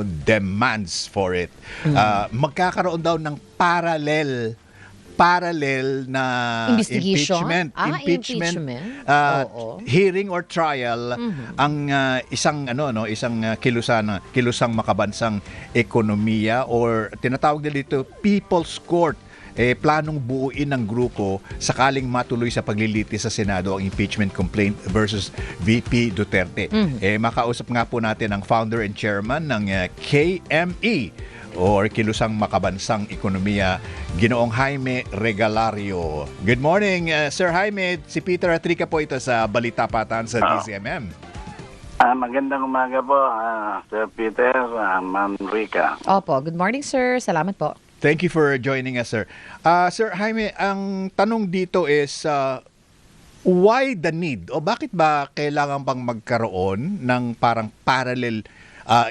demands for it. Magkakaroon daw ng parallel na Investigation? impeachment Impeachment? Oo. hearing or trial ang isang kilusang makabansang ekonomiya or tinatawag nila dito People's Court. Planong buuin ng grupo sakaling matuloy sa paglilitis sa Senado ang impeachment complaint versus VP Duterte. Makausap nga po natin ang founder and chairman ng KME or Kilusang Makabansang Ekonomiya, Ginoong Jaime Regalario. Good morning, Sir Jaime. Si Peter Atrica po ito sa Balita Patan sa DZMM. Magandang umaga po, Sir Peter, Ma'am Rica. Opo, good morning sir. Salamat po. Thank you for joining us, sir. Sir Jaime, ang tanong dito is, why the need? O bakit ba kailangan bang magkaroon ng parang parallel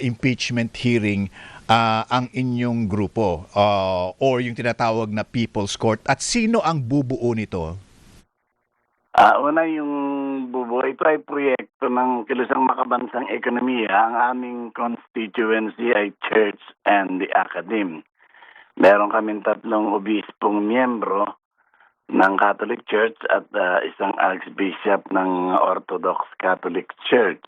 impeachment hearing ang inyong grupo or yung tinatawag na People's Court? At sino ang bubuo nito? Una yung bubuo, ito ay proyekto ng Kilusang Makabansang Ekonomiya. Ang aming constituency ay Church and the Academe. Meron kaming 3 obispong miyembro ng Catholic Church at isang archbishop ng Orthodox Catholic Church.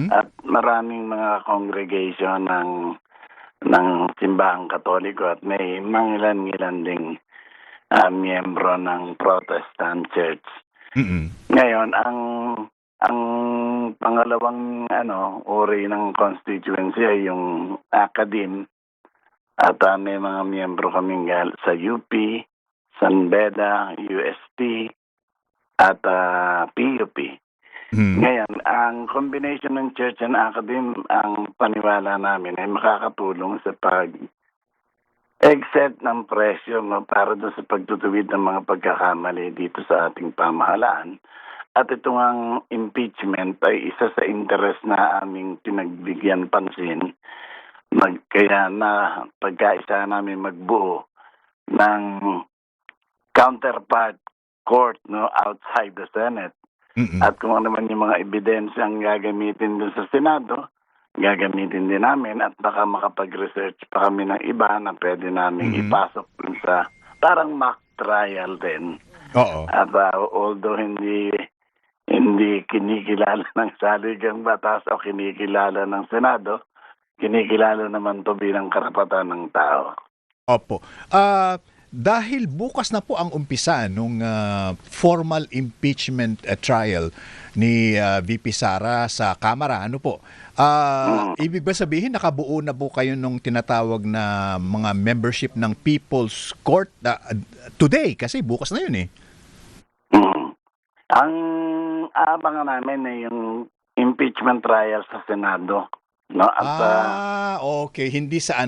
At maraming mga congregation ng simbahang Katoliko at may mangilan-ngilan ding miyembro ng Protestant Church. Ngayon, ang pangalawang uri ng constituency ay yung Academe. At may mga miyembro kaming sa UP, San Beda, UST, at PUP. Ngayon, ang combination ng Church and Academe, ang paniwala namin ay makakatulong sa pag-exert ng presyo para doon sa pagtutuwid ng mga pagkakamali dito sa ating pamahalaan. At itong ang impeachment ay isa sa interes na aming pinagbigyan pansin. Kaya na pagkaisa namin magbuo ng counterpart court outside the Senate. At kung ano man yung mga ebidensyang gagamitin dun sa Senado, gagamitin din namin at baka makapag-research pa kami ng iba na pwede namin ipasok dun sa parang mock trial din. Oo. At although hindi kinikilala ng saligang batas o kinikilala ng Senado, kinikilala naman to bilang karapatan ng tao. Opo. Dahil bukas na po ang umpisa nung formal impeachment trial ni VP Sara sa Kamara, ano po? Ibig ba sabihin nakabuo na po kayo nung tinatawag na mga membership ng People's Court today? Kasi bukas na yun eh. Ang aabangan namin ay yung impeachment trial sa Senado. No? At, okay. Hindi sa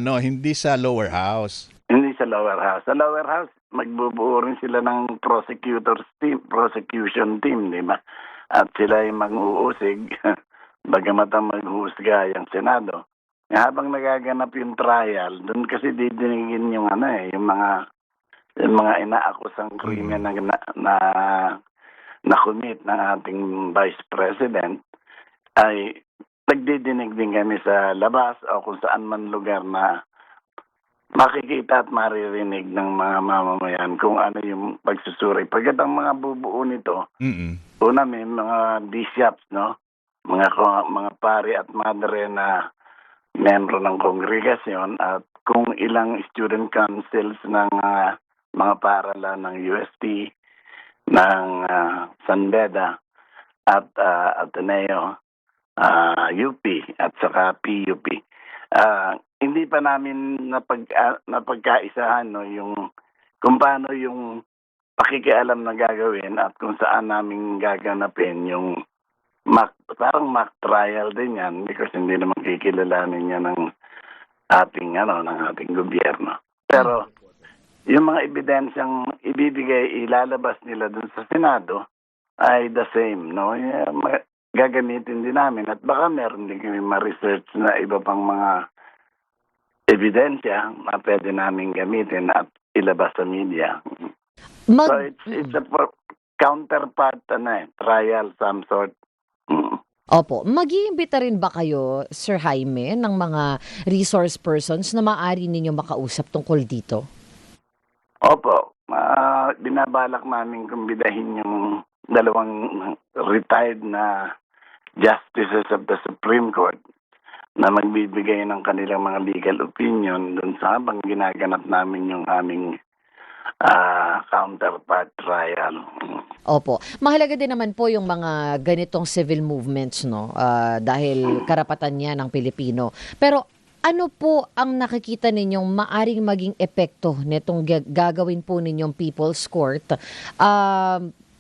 lower house. Hindi sa lower house. Sa lower house, magbubuo rin sila ng prosecution team, di ba? At sila ay mag-uusig, bagamat ang mag-uusga yung Senado. Habang nagaganap yung trial, doon kasi didinigin yung yung mga inaakusang krimen na commit ng ating Vice President ay nagdidinig din kami sa labas o kung saan man lugar na makikita at maririnig ng mga mamamayan kung ano yung pagsusuri. Pagkat ang mga bubuo nito, una may mga bishops, mga pari at madre na membro ng kongregasyon at kung ilang student councils ng mga paaralan ng UST, ng San Beda at Ateneo, UP at saka PUP. Hindi pa namin napagkaisahan yung kung paano yung pakikialam na gagawin at kung saan namin gaganapin yung parang mock trial din yan because hindi naman kikilalanin yan ng ating gobyerno. Pero yung mga ebidensyang ilalabas nila dun sa Senado ay the same, gagamitin din namin at baka meron din kami ma-research na iba pang mga ebidensya na pwede namin gamitin at ilabas sa media. So it's a counterpart trial some sort. Opo. Mag-iimbita rin ba kayo, Sir Jaime, ng mga resource persons na maaari ninyo makausap tungkol dito? Opo, binabalak namin kumbidahin yung dalawang retired na justices of the Supreme Court na magbibigay ng kanilang mga legal opinion dun sa habang ginaganap namin yung aming counterpart trial. Opo. Mahalaga din naman po yung mga ganitong civil movements, no? Dahil karapatan niya ng Pilipino. Pero ano po ang nakikita ninyong maaring maging epekto nitong gagawin po ninyong People's Court?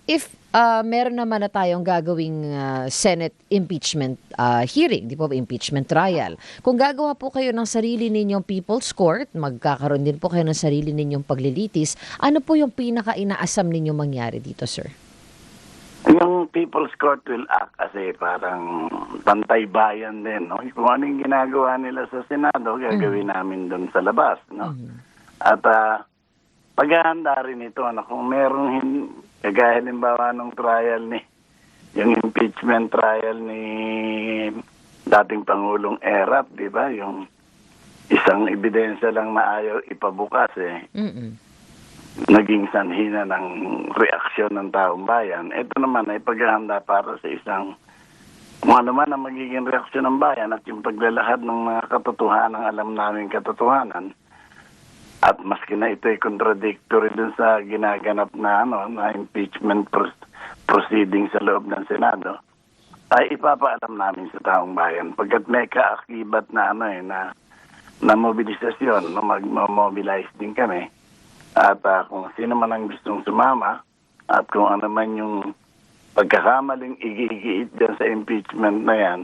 If meron naman na tayong gagawing Senate impeachment hearing, di po ba, impeachment trial. Kung gagawa po kayo ng sarili ninyong People's Court, magkakaroon din po kayo ng sarili ninyong paglilitis, ano po yung pinaka-inaasam ninyong mangyari dito, sir? Yung People's Court will act as parang pantay bayan din, no? Kung anong ginagawa nila sa Senado, gagawin namin doon sa labas, no? At paghahanda rin ito, ano, kung merong kagaya halimbawa ng trial yung impeachment trial ni dating Pangulong Erap, di ba? Yung isang ebidensya lang na ayaw ipabukas naging sanhi na ng reaksyon ng taong bayan. Ito naman ay paghahanda para sa isang kung ano man ang magiging reaksyon ng bayan at yung paglalahad ng mga katotohanan, alam namin katotohanan. At maski na ito ay contradictory dun sa ginaganap na na impeachment proceeding sa loob ng Senado, ay ipapaalam namin sa taong bayan pagkat may kaakibat na na mobilisasyon, mag-mobilize din kami. At kung sino man ang gustong sumama at kung ano man yung pagkakamaling igigiit dyan sa impeachment na yan,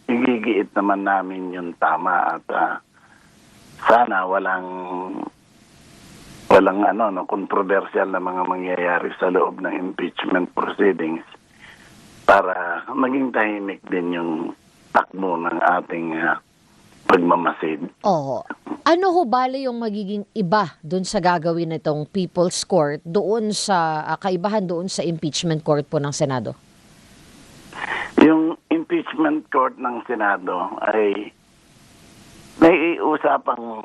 igigiit naman namin yung tama at sana walang kontrobersyal na mga mangyayari sa loob ng impeachment proceedings para maging tahimik din yung takbo ng ating pagmamasid. Oo. Ano ho bale yung magiging iba doon sa gagawin nitong People's Court doon sa kaibahan doon sa impeachment court po ng Senado? Yung impeachment court ng Senado ay may usapang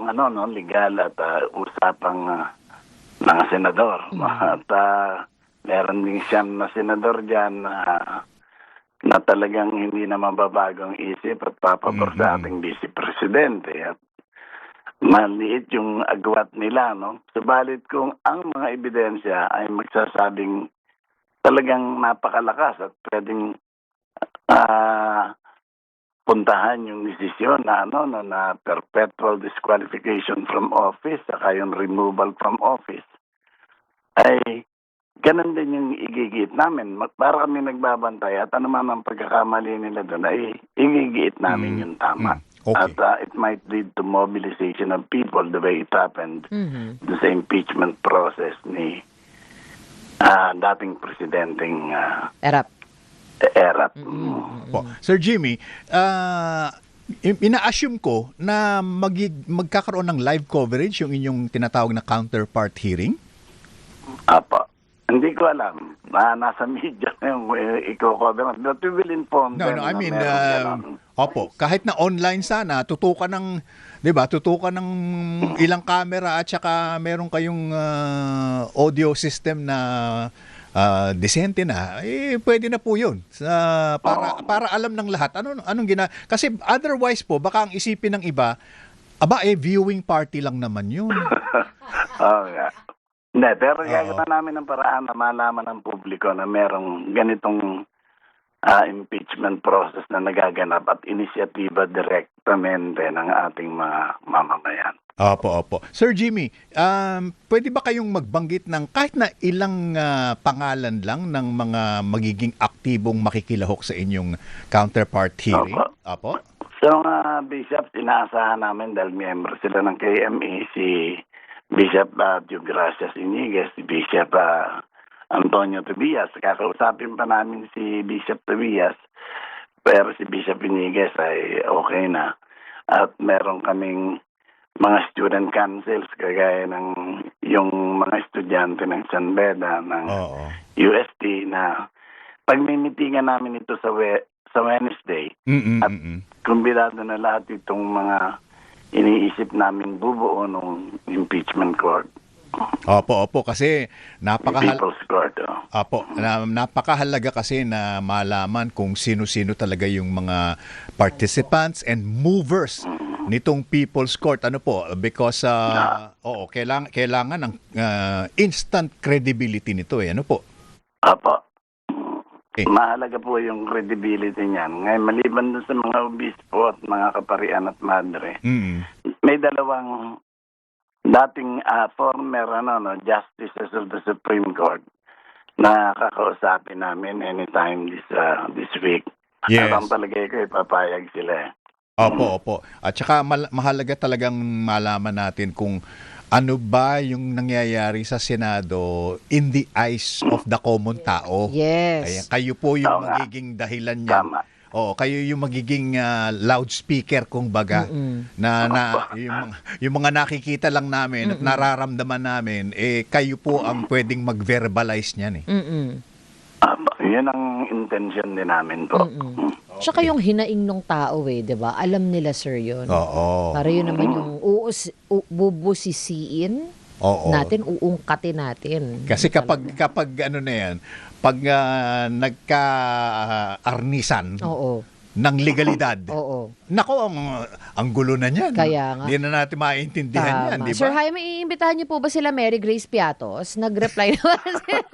legal at usapang mga senador. At meron din siyam na senador diyan na talagang hindi na mababago ang isip at papabor sa ating vice presidente. At maliit yung agwat nila, no? Subalit kung ang mga ebidensya ay magsasabing talagang napakalakas at pwedeng puntahan yung desisyon na perpetual disqualification from office saka yung removal from office, ay ganun din yung igigit namin. Para kami nagbabantay at ano man ang pagkakamali nila doon ay igigit namin yung tama. Okay. At it might lead to mobilization of people the way it happened doon sa impeachment process ni dating presidenteng Erap. Erap. Po. Sir Jimmy, ina-assume ko na magkakaroon ng live coverage yung inyong tinatawag na counterpart hearing? Apa. Hindi ko alam. Nasa media na yung i-cover. But we will inform them. I mean, opo, kahit na online sana, tutukan ng, 'di ba? Tutukan ng ilang camera at saka meron kayong audio system na decente na, pwede na po 'yun. Para alam ng lahat anong kasi otherwise po baka ang isipin ng iba, viewing party lang naman 'yun. Okay. Hindi, pero gagawa namin ng paraan na malaman ng publiko na merong ganitong impeachment process na nagaganap at inisyatiba direktamente ng ating mga mamamayan. Opo. Sir Jimmy, pwede ba kayong magbanggit ng kahit na ilang pangalan lang ng mga magiging aktibong makikilahok sa inyong counterpart hearing? Opo. So, Bishop, inaasahan namin dahil member sila ng KME, si Bishop Diogracias Iniguez, si Bishop Antonio Tobias. Kakausapin pa namin si Bishop Tobias, pero si Bishop Iniguez ay okay na. At meron kaming mga student councils kagaya ng yung mga estudyante ng San Beda, ng UST na pagmimitingan namin ito sa sa Wednesday. Mm-mm, At mm-mm. kumbinado na lahat itong mga iniisip namin bubuo ng impeachment court, Opo, kasi People's Court. napakahalaga kasi na malaman kung sino-sino talaga yung mga participants and movers nitong People's Court. Ano po? Because kailangan ng instant credibility nito eh. Ano po? Opo. Eh. Mahalaga po yung credibility niyan. Ngayon, maliban dun sa mga obispo at mga kaparian at madre, Mm. may dalawang dating former justices of the Supreme Court na kakausapin namin anytime this week. Yes. At ang palagay ko, ipapayag sila. Opo. At saka mahalaga talagang malaman natin kung ano ba yung nangyayari sa Senado in the eyes of the common tao. Kaya Yes. kayo po yung Tama. magiging dahilan niyan. Tama. Kayo yung magiging loudspeaker kung baga na yung mga nakikita lang namin at nararamdaman namin kayo po ang pwedeng mag-verbalize niyan eh. Mm-mm. Yan ang intention din namin po. Tsaka yung hinaing ng tao 'di ba? Alam nila, sir, yun. Oo. Para yun naman yung bubusisiin Oo. natin, uungkatin natin. Kasi kapag ano na yan, pag nagka-arnisan Oo. ng legalidad, Oo. nako, ang gulo na niyan. Kaya nga. Hindi na natin maintindihan yan, Tama. di ba? Sir Jaime, iimbitahan niyo po ba sila Mary Grace Piatos? Nag-reply naman sila.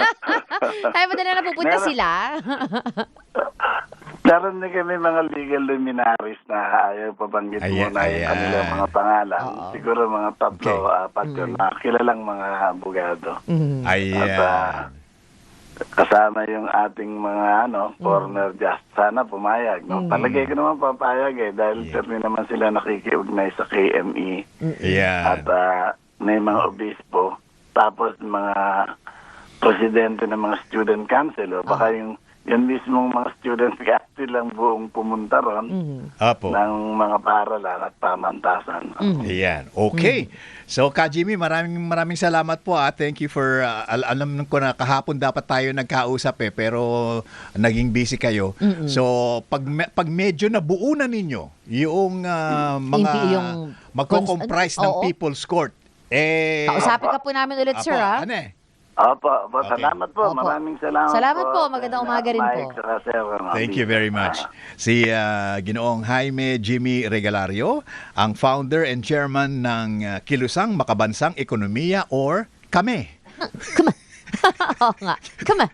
Ay, ba na pupunta Meron. sila? Meron din kami mga legal luminaries na ayaw pabanggit muna yung kanilang mga pangalan. Oo. Siguro mga tatlo, apat yun na kilalang mga abogado. Mhm. Ayan. At kasama yung ating mga corner just sana pumayag. No? Palagay ko naman papayag dahil certainly naman sila nakikiugnay sa KME Ayan. at may mga obispo tapos mga presidente ng mga student council o baka yung mismong mga student council lang buong pumunta ron Apo. ng mga paaralan at pamantasan. Ayan. Okay. So, Ka Jimmy, maraming salamat po. Thank you for, alam ko na kahapon dapat tayo nagkausap pero naging busy kayo. So, pag medyo nabuo na ninyo yung mga Yung magko-comprise ng oo. People's Court, Kausapin ka po namin ulit, sir, ha? Ano eh? Opo, Okay. salamat po. Opo. Maraming salamat po. Salamat po. Magandang umaga rin po. Mike, saka Sir, Thank you very much. Si Ginoong Jaime Jimmy Regalario, ang founder and chairman ng Kilusang Makabansang Ekonomiya or KAME. Oo nga. Come on.